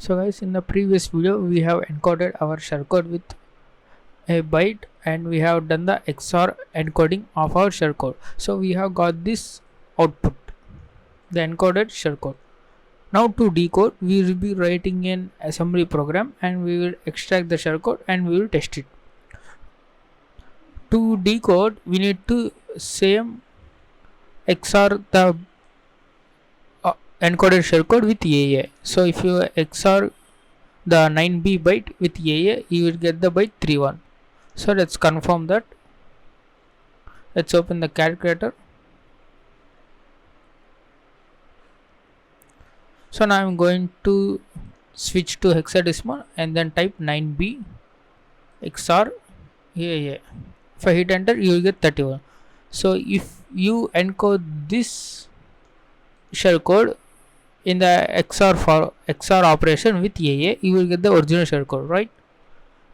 So guys, in the previous video we have encoded our shellcode with a byte and we have done the XOR encoding of our shellcode. So we have got this output, the encoded shellcode. Now to decode, we will be writing an assembly program and we will extract the shellcode and we will test it. To decode, we need to same XOR the encoded shellcode with AA. So if you XOR the 9B byte with AA, you will get the byte 31. So let's confirm that. Let's open the calculator. So now I'm going to switch to hexadecimal and then type 9B XOR AA. If I hit enter, you will get 31. So if you encode this shellcode in the XOR operation with AA, you will get the original shellcode, right?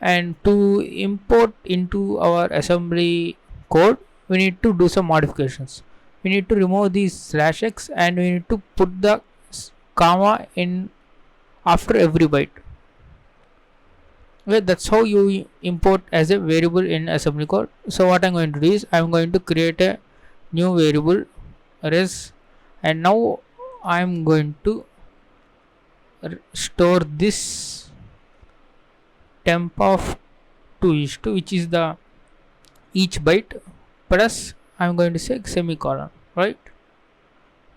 And to import into our assembly code, we need to do some modifications. We need to remove these /x and we need to put the comma in after every byte. Okay, that's how you import as a variable in assembly code. So what I'm going to do is I'm going to create a new variable res, and now I'm going to store this temp of 2:2, which is the each byte plus I'm going to say semicolon, right?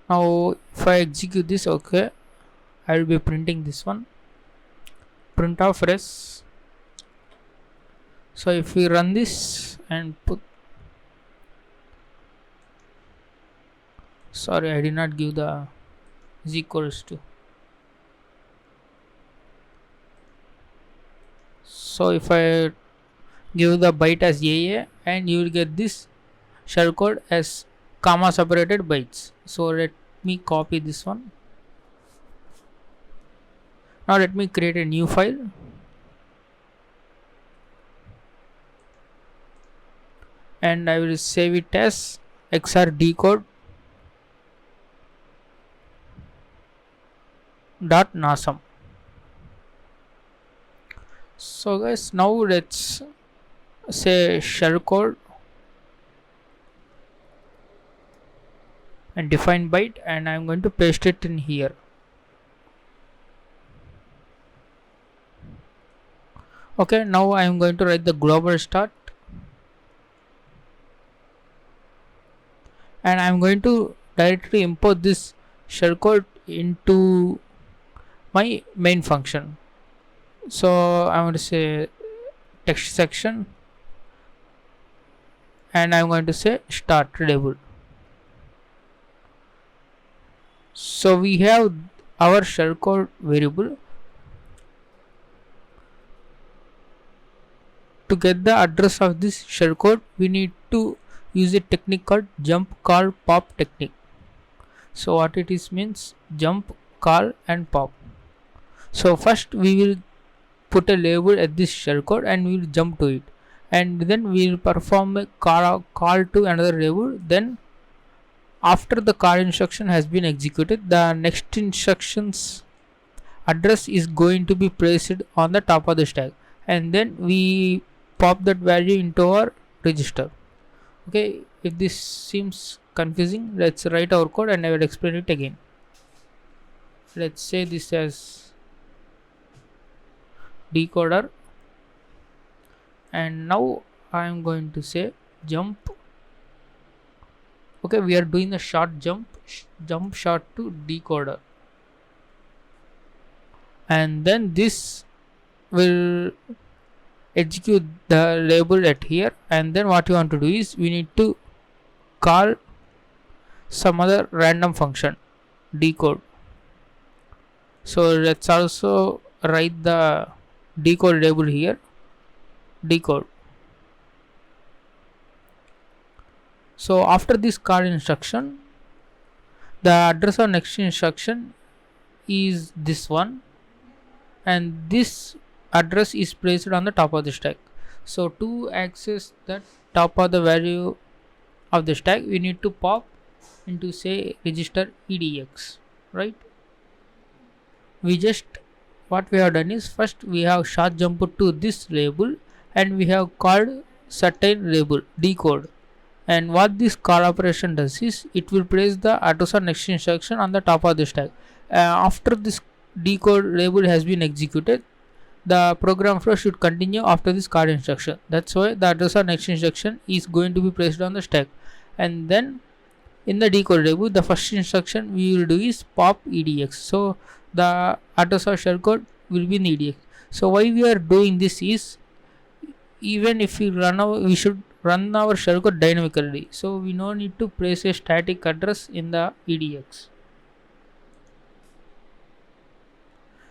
Now if I execute this, okay, I will be printing this one, print of res. So if we run this and put, sorry, I did not give the is equals to. So if I give the byte as AA, and you will get this shellcode as comma separated bytes. So let me copy this one. Now let me create a new file and I will save it as XOR decode .nasm. So guys, now let's say shellcode and define byte, and I'm going to paste it in here. Okay, now I'm going to write the global start and I'm going to directly import this shellcode into my main function. So I'm going to say text section and I'm going to say start label. So we have our shellcode variable. To get the address of this shellcode, we need to use a technique called jump, call, pop technique. So what it is means jump, call and pop. So first we will put a label at this shellcode and we will jump to it, and then we will perform a call to another label. Then after the call instruction has been executed, the next instruction's address is going to be placed on the top of the stack, and then we pop that value into our register. Okay, if this seems confusing, let's write our code and I will explain it again. Let's say this as decoder, and now I am going to say jump. Okay, we are doing a short jump short to decoder, and then this will execute the label at here. And then what you want to do is we need to call some other random function decode. So let's also write the decode label here, decode. So after this call instruction, the address of next instruction is this one, and this address is placed on the top of the stack. So to access the top of the value of the stack, we need to pop into say register edx, right? We just what we have done is, first we have short jump to this label and we have called certain label decode. And what this call operation does is, it will place the AutoSort next instruction on the top of the stack. After this decode label has been executed, the program flow should continue after this call instruction. That's why the AutoSort next instruction is going to be placed on the stack. And then in the decode label, the first instruction we will do is pop edx. So the AutoSort shellcode will be in edx. So why we are doing this is, even if we should run our shellcode dynamically, so we no need to place a static address in the edx.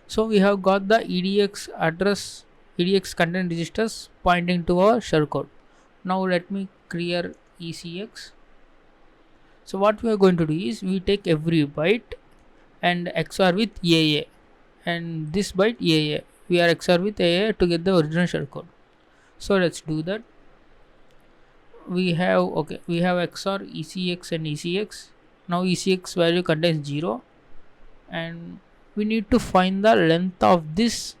So we have got the edx address, edx content registers pointing to our shellcode. Now let me clear ECX. So what we are going to do is, we take every byte and XOR with AA, and this byte AA we are XOR with AA to get the original shellcode. So let's do that. We have XOR ECX and ECX. Now ECX value contains 0, and we need to find the length of this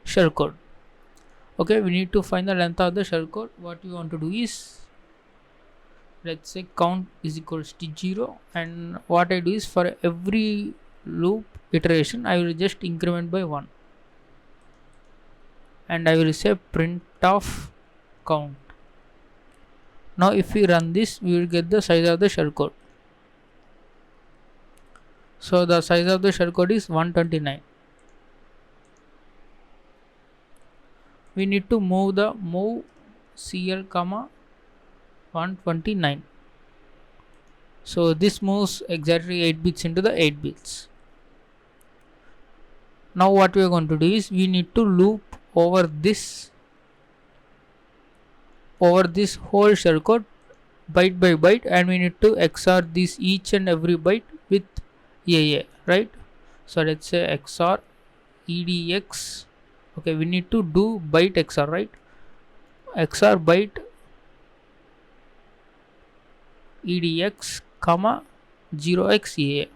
shellcode. Okay, we need to find the length of the shellcode. What we want to do is, let's say count is equals to 0, and what I do is, for every loop iteration I will just increment by 1, and I will say print of count. Now if we run this, we will get the size of the shellcode. So the size of the shellcode is 129. We need to move CL comma 129. So this moves exactly 8 bits into the 8 bits. Now what we are going to do is, we need to loop over this whole shellcode byte by byte, and we need to XOR this each and every byte with AA, right? So let's say XOR EDX. Okay, we need to do byte XOR, right? XOR byte EDX comma 0xAA.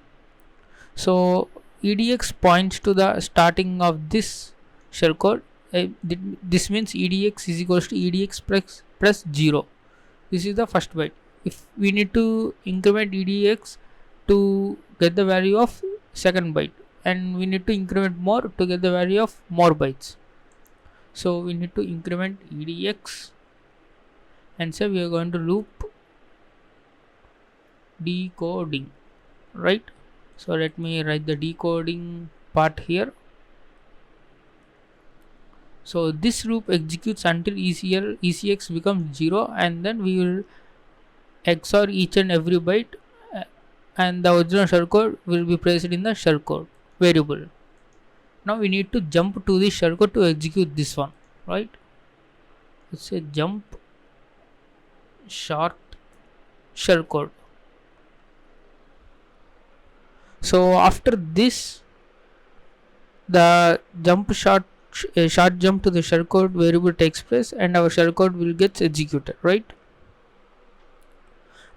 So EDX points to the starting of this shellcode. This means EDX is equals to EDX plus 0. This is the first byte. If we need to increment EDX to get the value of second byte, and we need to increment more to get the value of more bytes. So we need to increment EDX, and say we are going to loop decoding, right? So let me write the decoding part here. So this loop executes until ECX becomes 0, and then we will XOR each and every byte, and the original shellcode will be placed in the shellcode variable. Now we need to jump to the shellcode to execute this one, right? Let's say jump short shellcode. So after this, the short jump to the shellcode variable takes place, and our shellcode will get executed, right?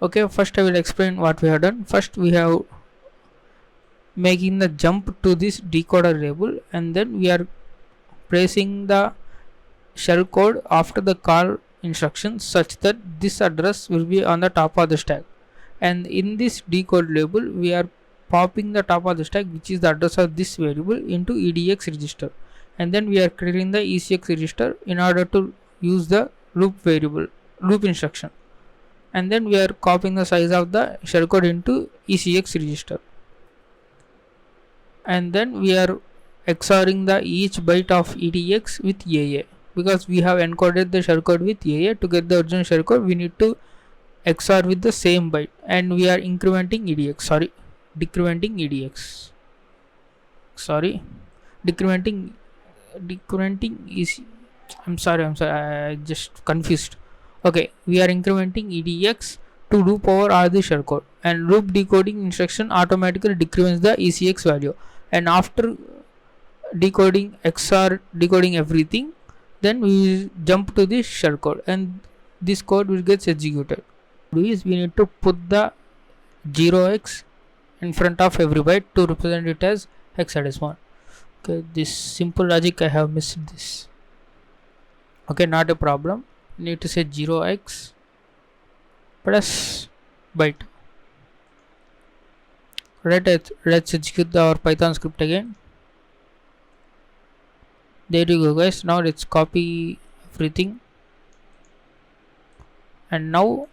Okay, first I will explain what we have done. First we have making the jump to this decoder label, and then we are placing the shellcode after the call instruction such that this address will be on the top of the stack. And in this decode label, we are popping the top of the stack, which is the address of this variable, into EDX register, and then we are clearing the ECX register in order to use the loop instruction, and then we are copying the size of the shellcode into ECX register, and then we are XORing the each byte of EDX with AA. Because we have encoded the shellcode with AA, to get the original shellcode we need to XOR with the same byte, and we are decrementing EDX. Decrementing is, I'm sorry, I just confused. Okay, we are incrementing EDX to loop over all the shellcode, and loop decoding instruction automatically decrements the ECX value, and after decoding everything, then we will jump to this shellcode, and this code will get executed. We need to put the 0x in front of every byte to represent it as hexadecimal. Okay, this simple logic I have missed this. Okay, not a problem. Need to say 0x plus byte. Right, let's execute our Python script again. There you go, guys. Now let's copy everything, and now